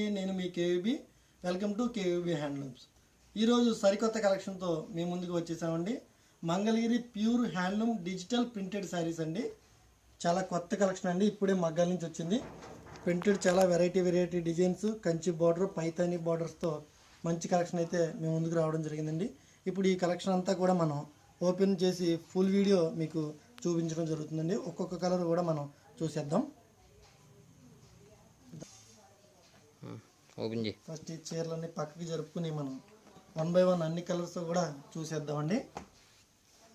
నేను మీ K V B. Welcome to K V B handlooms. ఈరోజు సరికొత్త కలెక్షన్తో మీ ముందుకు వచ్చేసామండి. Mangalagiri pure handloom digital printed saris అండి. చాలా కొత్త కలెక్షన్ అండి. ఇప్పుడే మగ్గాల నుంచి వచ్చింది. ప్రింటెడ్ చాలా variety designs, Kanchi border, Paithani బార్డర్స్తో మంచి కలెక్షన్ అయితే మేము ముందుకు రావడం జరిగిందండి. ఇప్పుడు ఈ కలెక్షన్ అంతా కూడా మనం ఓపెన్ చేసి ఫుల్ వీడియో మీకు చూపించడం జరుగుతుందండి. ఒక్కొక్క కలర్ కూడా మనం చూసేద్దాం. ఫస్ట్ ఈ చీరలన్నీ పక్కకి జరుపుకుని మనం 1 by 1 అన్ని కలర్స్ కూడా చూసేద్దామండి.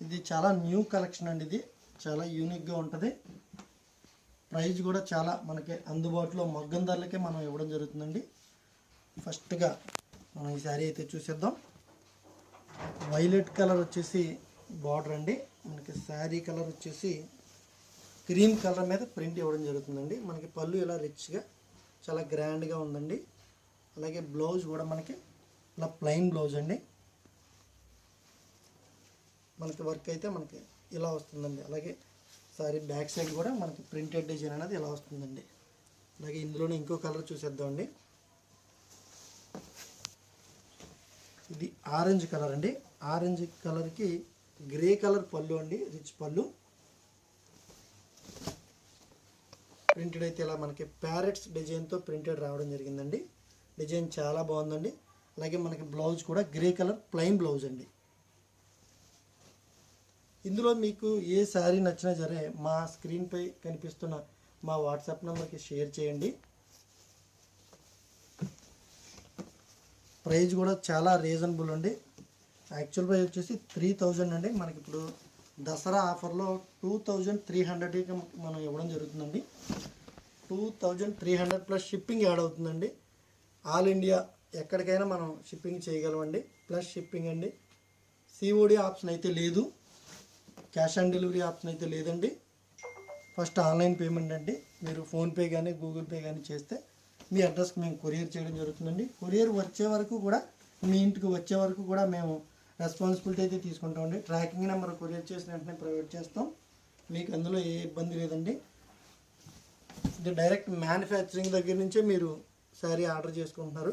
ఇది చాలా న్యూ కలెక్షన్ అండి. ఇది చాలా యూనిక్గా ఉంటుంది. ప్రైస్ కూడా చాలా మనకి అందుబాటులో మగ్గం ధరలకే మనం ఇవ్వడం జరుగుతుందండి. ఫస్ట్గా మనం ఈ శారీ అయితే చూసేద్దాం. వైలెట్ కలర్ వచ్చేసి బార్డర్ అండి. మనకి శారీ కలర్ వచ్చేసి క్రీమ్ కలర్ మీద ప్రింట్ ఇవ్వడం జరుగుతుందండి. మనకి పళ్ళు ఇలా రిచ్గా చాలా గ్రాండ్గా ఉందండి. అలాగే బ్లౌజ్ కూడా మనకి ఇలా ప్లెయిన్ బ్లౌజ్ అండి. మనకి వర్క్ అయితే మనకి ఇలా వస్తుందండి. అలాగే సారీ బ్యాక్ సైడ్ కూడా మనకి ప్రింటెడ్ డిజైన్ అనేది ఇలా వస్తుందండి. అలాగే ఇందులోనే ఇంకో కలర్ చూసేద్దామండి. ఇది ఆరెంజ్ కలర్ అండి. ఆరెంజ్ కలర్కి గ్రే కలర్ పళ్ళు అండి, రిచ్ పళ్ళు. ప్రింటెడ్ అయితే ఇలా మనకి ప్యారెట్స్ డిజైన్తో ప్రింటెడ్ రావడం జరిగిందండి. డిజైన్ చాలా బాగుందండి. అలాగే మనకి బ్లౌజ్ కూడా గ్రే కలర్ ప్లెయిన్ బ్లౌజ్ అండి. ఇందులో మీకు ఏ శారీ నచ్చినా సరే మా స్క్రీన్పై కనిపిస్తున్న మా వాట్సాప్ నెంబర్కి షేర్ చేయండి. ప్రైస్ కూడా చాలా రీజనబుల్ అండి. యాక్చువల్ ప్రైస్ వచ్చేసి 3000 అండి. మనకి ఇప్పుడు దసరా ఆఫర్లో 2300కి మనం ఇవ్వడం జరుగుతుందండి. 2300 ప్లస్ షిప్పింగ్ యాడ్ అవుతుందండి. ఆల్ ఇండియా ఎక్కడికైనా మనం షిప్పింగ్ చేయగలమండి. ప్లస్ షిప్పింగ్ అండి. సిఓడి ఆప్షన్ అయితే లేదు. క్యాష్ ఆన్ డెలివరీ ఆప్షన్ అయితే లేదండి. ఫస్ట్ ఆన్లైన్ పేమెంట్ అండి. మీరు ఫోన్పే కానీ గూగుల్ పే కానీ చేస్తే మీ అడ్రస్కి మేము కొరియర్ చేయడం జరుగుతుందండి. కొరియర్ వచ్చే వరకు కూడా మీ ఇంటికి వచ్చే వరకు కూడా మేము రెస్పాన్సిబిలిటీ అయితే తీసుకుంటామండి. ట్రాకింగ్ నెంబర్ కొరియర్ చేసిన వెంటనే ప్రొవైడ్ చేస్తాం. మీకు అందులో ఏ ఇబ్బంది లేదండి. ఇది డైరెక్ట్ మ్యానుఫ్యాక్చరింగ్ దగ్గర నుంచే మీరు శారీ ఆర్డర్ చేసుకుంటున్నారు.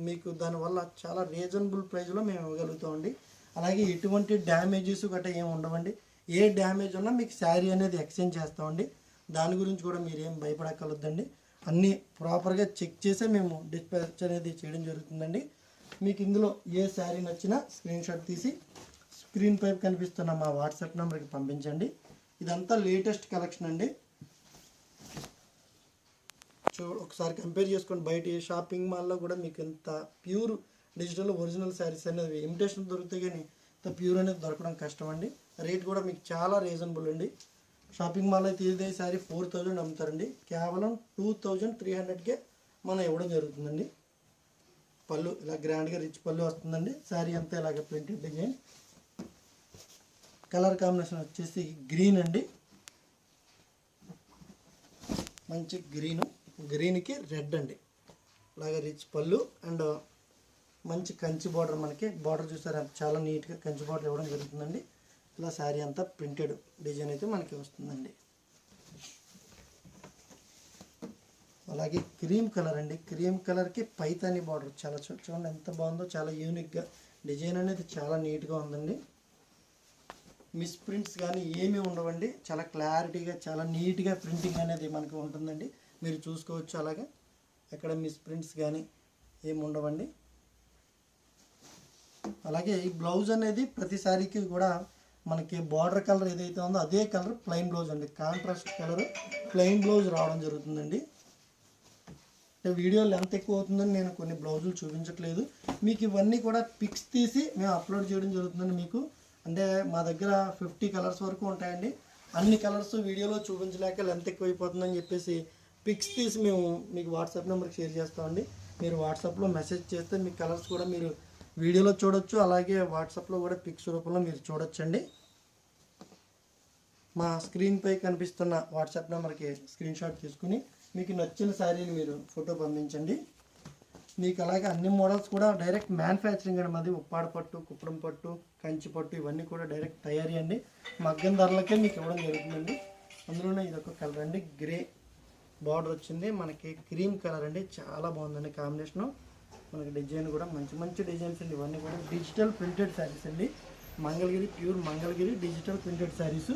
మీకు దానివల్ల చాలా రీజనబుల్ ప్రైస్లో మేము ఇవ్వగలుగుతామండి. అలాగే ఎటువంటి డ్యామేజెస్ గట్రా ఏమి ఉండవండి. ఏ డ్యామేజ్ ఉన్నా మీకు శారీ అనేది ఎక్స్చేంజ్ చేస్తామండి. దాని గురించి కూడా మీరు ఏం భయపడక్కర్లేదండి. అన్నీ ప్రాపర్గా చెక్ చేసే మేము డిస్పాచ్ అనేది చేయడం జరుగుతుందండి. మీకు ఇందులో ఏ శారీ నచ్చినా స్క్రీన్ షాట్ తీసి స్క్రీన్ పై కనిపిస్తున్న మా వాట్సాప్ నెంబర్కి పంపించండి. ఇదంతా లేటెస్ట్ కలెక్షన్ అండి. ఒకసారి కంపేర్ చేసుకోండి. బయట ఏ షాపింగ్ మాల్లో కూడా మీకు ఇంత ప్యూర్ డిజిటల్ ఒరిజినల్ శారీస్ అనేది ఇమిటేషన్ దొరుకుతాయి, కానీ ఇంత ప్యూర్ అనేది దొరకడం కష్టం అండి. రేట్ కూడా మీకు చాలా రీజనబుల్ అండి. షాపింగ్ మాల్ అయితే ఇదే శారీ 4000 అమ్ముతారండి. కేవలం 2300కే మనం ఇవ్వడం జరుగుతుందండి. పళ్ళు ఇలా గ్రాండ్గా రిచ్ పళ్ళు వస్తుందండి. శారీ అంతా ఇలాగ ప్రింటెడ్ డిజైన్. కలర్ కాంబినేషన్ వచ్చేసి గ్రీన్ అండి. మంచి గ్రీన్కి రెడ్ అండి. అలాగే రిచ్ పళ్ళు అండ్ మంచి కంచి బార్డర్. మనకి బార్డర్ చూసారా చాలా నీట్గా కంచి బార్డర్ ఇవ్వడం జరుగుతుందండి. ఇలా శారీ అంతా ప్రింటెడ్ డిజైన్ అయితే మనకి వస్తుందండి. అలాగే క్రీమ్ కలర్ అండి. క్రీమ్ కలర్కి పైతాని బార్డర్ చాలా చూడండి ఎంత బాగుందో. చాలా యూనిక్గా డిజైన్ అనేది చాలా నీట్గా ఉందండి. మిస్ ప్రింట్స్ కానీ ఏమీ ఉండవండి. చాలా క్లారిటీగా చాలా నీట్గా ప్రింటింగ్ అనేది మనకు ఉంటుందండి. మీరు చూసుకోవచ్చు. అలాగే ఎక్కడ మిస్ ప్రింట్స్ కానీ ఏమి ఉండవండి. అలాగే ఈ బ్లౌజ్ అనేది ప్రతి శారీకి కూడా మనకి బార్డర్ కలర్ ఏదైతే ఉందో అదే కలర్ ప్లెయిన్ బ్లౌజ్ అండి. కాంట్రాస్ట్ కలర్ ప్లెయిన్ బ్లౌజ్ రావడం జరుగుతుందండి. వీడియో లెంత్ ఎక్కువ అవుతుందని నేను కొన్ని బ్లౌజులు చూపించట్లేదు. మీకు ఇవన్నీ కూడా పిక్స్ తీసి మేము అప్లోడ్ చేయడం జరుగుతుందండి. మీకు అంటే మా దగ్గర 50 కలర్స్ వరకు ఉంటాయండి. అన్ని కలర్స్ వీడియోలో చూపించలేక లెంత్ ఎక్కువైపోతుందని చెప్పేసి పిక్స్ తీసి మేము మీకు వాట్సాప్ నెంబర్కి షేర్ చేస్తామండి. మీరు వాట్సాప్లో మెసేజ్ చేస్తే మీ కలర్స్ కూడా మీరు వీడియోలో చూడొచ్చు. అలాగే వాట్సాప్లో కూడా పిక్స్ రూపంలో మీరు చూడొచ్చండి. మా స్క్రీన్పై కనిపిస్తున్న వాట్సాప్ నెంబర్కి స్క్రీన్ షాట్ తీసుకుని మీకు నచ్చిన శారీని మీరు ఫోటో పంపించండి. మీకు అలాగే అన్ని మోడల్స్ కూడా డైరెక్ట్ మ్యానుఫ్యాక్చరింగ్ అండి. మాది ఉప్పాడ పట్టు, కుప్పడం పట్టు, కంచి పట్టు ఇవన్నీ కూడా డైరెక్ట్ తయారీ అండి. మగ్గం ధరలకే మీకు ఇవ్వడం జరుగుతుందండి. అందులోనే ఇదొక కలర్ అండి, గ్రే బార్డర్ వచ్చింది మనకి క్రీమ్ కలర్ అండి, చాలా బాగుందండి కాంబినేషను. మనకి డిజైన్ కూడా మంచి మంచి డిజైన్స్ అండి. ఇవన్నీ కూడా డిజిటల్ ప్రింటెడ్ శారీస్ అండి. Mangalagiri pure Mangalagiri digital printed saris.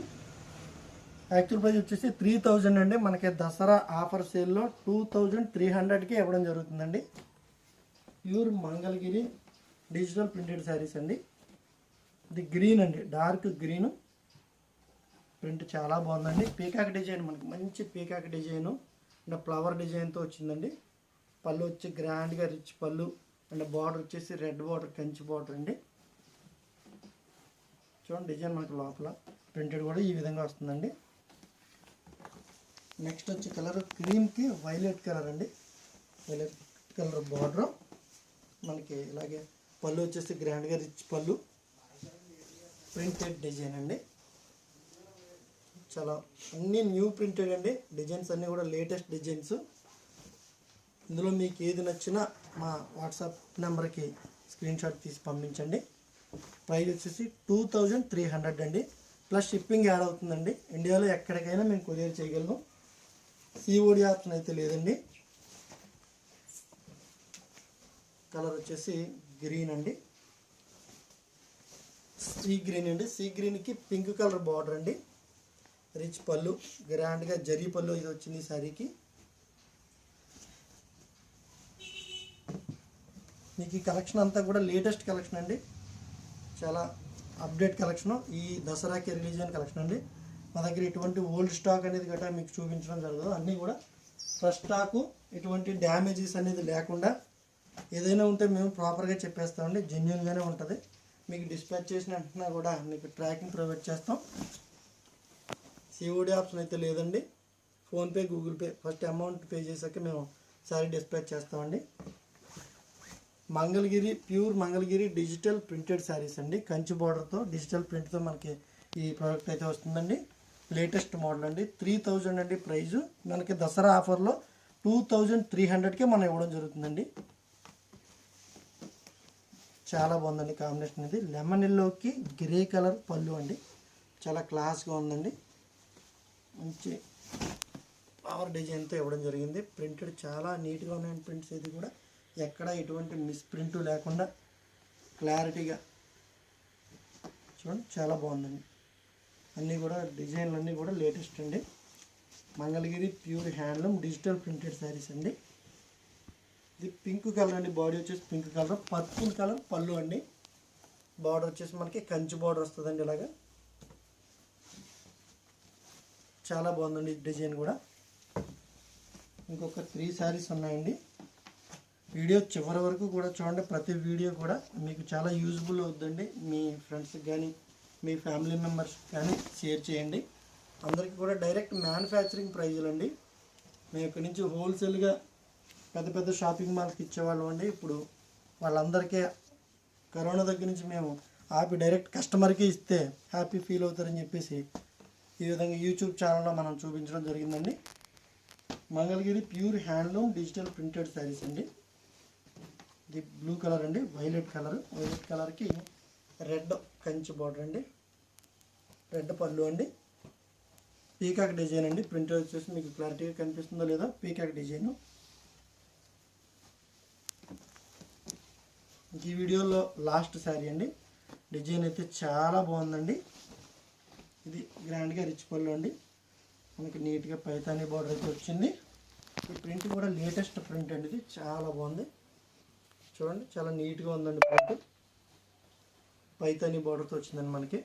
Actual price వచ్చేసి 3000 అండి. మనకి దసరా ఆఫర్ సేల్లో 2300కి ఇవ్వడం జరుగుతుందండి. Pure Mangalagiri digital printed saris అండి. ఇది గ్రీన్ అండి, డార్క్ గ్రీన్ ప్రింట్ చాలా బాగుందండి. పీకాక్ డిజైన్, మనకి మంచి పీకాక్ డిజైను అంటే ఫ్లవర్ డిజైన్తో వచ్చిందండి. పళ్ళు వచ్చి గ్రాండ్గా రిచ్ పళ్ళు అండ్ బార్డర్ వచ్చేసి రెడ్ బార్డర్, కంచి బార్డర్ అండి. చూడండి డిజైన్ మనకి లోపల ప్రింటెడ్ కూడా ఈ విధంగా వస్తుందండి. నెక్స్ట్ వచ్చే కలర్ క్రీమ్కి వైలెట్ కలర్ అండి. వైలెట్ కలర్ బార్డర్ మనకి ఇలాగే పళ్ళు వచ్చేసి గ్రాండ్గా రిచ్ పళ్ళు, ప్రింటెడ్ డిజైన్ అండి. చాలా అన్నీ న్యూ ప్రింటెడ్ అండి. డిజైన్స్ అన్నీ కూడా లేటెస్ట్ డిజైన్స్. ఇందులో మీకు ఏది నచ్చినా మా వాట్సాప్ నెంబర్కి స్క్రీన్ షాట్ తీసి పంపించండి. ప్రైస్ వచ్చేసి 2300 అండి. ప్లస్ షిప్పింగ్ యాడ్ అవుతుందండి. ఇండియాలో ఎక్కడికైనా మేము కొరియర్ చేయగలము. సిఓడి ఆప్షన్ అయితే లేదండి. కలర్ వచ్చేసి గ్రీన్ అండి, సీ గ్రీన్ అండి. సీ గ్రీన్కి పింక్ కలర్ బార్డర్ అండి, రిచ్ పళ్ళు, గ్రాండ్గా జరీ పళ్ళు ఇది వచ్చింది ఈ శారీకి. మీకు ఈ కలెక్షన్ అంతా కూడా లేటెస్ట్ కలెక్షన్ అండి, చాలా అప్డేట్ కలెక్షను. ఈ దసరాకి రిలీజ్ అయిన కలెక్షన్ అండి. మా దగ్గర ఎటువంటి ఓల్డ్ స్టాక్ అనేది గట్రా మీకు చూపించడం జరగదు. అన్నీ కూడా ఫ్రెష్ స్టాకు, ఎటువంటి డ్యామేజెస్ అనేది లేకుండా ఏదైనా ఉంటే మేము ప్రాపర్గా చెప్పేస్తామండి. జెన్యున్గానే ఉంటుంది. మీకు డిస్పాచ్ చేసిన వెంటనే కూడా మీకు ట్రాకింగ్ ప్రొవైడ్ చేస్తాం. సిఓడి ఆప్షన్ అయితే లేదండి. PhonePe, Google pay first amount pay చేశాక మేము శారీ డిస్పాచ్ చేస్తామండి. Mangalagiri pure Mangalagiri digital printed saris అండి. కంచి బార్డర్తో డిజిటల్ ప్రింట్తో మనకి ఈ ప్రోడక్ట్ అయితే వస్తుందండి. లేటెస్ట్ మోడల్ అండి. 3000 అండి ప్రైజు. మనకి దసరా ఆఫర్లో 2300కే మనం ఇవ్వడం జరుగుతుందండి. చాలా బాగుందండి కాంబినేషన్. ఇది లెమన్ ఎల్లోకి గ్రే కలర్ పళ్ళు అండి, చాలా క్లాస్గా ఉందండి. మంచి ఫ్లవర్ డిజైన్తో ఇవ్వడం జరిగింది. ప్రింటెడ్ చాలా నీట్గా ఉన్నాయండి ప్రింట్స్. ఇది కూడా ఎక్కడ ఎటువంటి మిస్ ప్రింట్ లేకుండా క్లారిటీగా చూడండి, చాలా బాగుందండి. అన్నీ కూడా డిజైన్లు అన్నీ కూడా లేటెస్ట్ అండి. Mangalagiri pure handloom digital printed saris అండి. ఇది పింక్ కలర్ అండి, బాడీ వచ్చేసి పింక్ కలర్, పర్పుల్ కలర్ పళ్ళు అండి. బార్డర్ వచ్చేసి మనకి కంచి బార్డర్ వస్తుందండి. ఇలాగా చాలా బాగుందండి డిజైన్ కూడా. ఇంకొక 3 శారీస్ ఉన్నాయండి. వీడియో చివరి వరకు కూడా చూడండి. ప్రతి వీడియో కూడా మీకు చాలా యూజ్ఫుల్ అవుతుందండి. మీ ఫ్రెండ్స్కి కానీ మీ ఫ్యామిలీ మెంబర్స్ కానీ షేర్ చేయండి. అందరికీ కూడా డైరెక్ట్ మ్యానుఫ్యాక్చరింగ్ ప్రైజులు అండి. మేము ఇక్కడి నుంచి హోల్సేల్గా పెద్ద పెద్ద షాపింగ్ మాల్స్కి ఇచ్చేవాళ్ళం అండి. ఇప్పుడు వాళ్ళందరికీ కరోనా దగ్గర నుంచి మేము ఆపి డైరెక్ట్ కస్టమర్కి ఇస్తే హ్యాపీ ఫీల్ అవుతారని చెప్పేసి ఈ విధంగా యూట్యూబ్ ఛానల్లో మనం చూపించడం జరిగిందండి. Mangalagiri pure handloom digital printed saris అండి. ఇది బ్లూ కలర్ అండి, వైలెట్ కలర్. వైలెట్ కలర్కి రెడ్ కంచి బార్డర్ అండి, రెడ్ పళ్ళు అండి. పీకాక్ డిజైన్ అండి. ప్రింటర్ వచ్చేసి మీకు క్లారిటీగా కనిపిస్తుందో లేదో, పీకాక్ డిజైన్. ఈ వీడియోలో లాస్ట్ శారీ అండి. డిజైన్ అయితే చాలా బాగుందండి. ఇది గ్రాండ్గా రిచ్ పళ్ళు అండి. మనకి నీట్గా పైతానీ బార్డర్ అయితే వచ్చింది. ఈ ప్రింట్ కూడా లేటెస్ట్ ప్రింట్ అండి. ఇది చాలా బాగుంది చూడండి, చాలా నీట్గా ఉందండి ప్రింట్. పైతానీ బార్డర్తో వచ్చిందండి మనకి.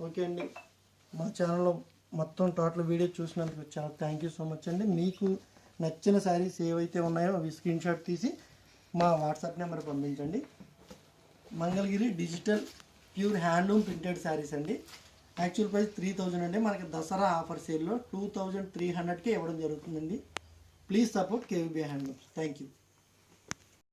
ఓకే అండి, మా ఛానల్లో మొత్తం టోటల్ వీడియో చూసినందుకు చాలా థ్యాంక్ యూ సో మచ్ అండి. మీకు నచ్చిన శారీస్ ఏవైతే ఉన్నాయో అవి స్క్రీన్ షాట్ తీసి మా వాట్సాప్ నెంబర్ పంపించండి. Mangalagiri digital pure handloom printed saris అండి. యాక్చువల్ ప్రైస్ 3000 అండి. మనకి దసరా ఆఫర్ సేల్లో 2300కే ఇవ్వడం జరుగుతుందండి. Please support KVB handlooms. Thank you.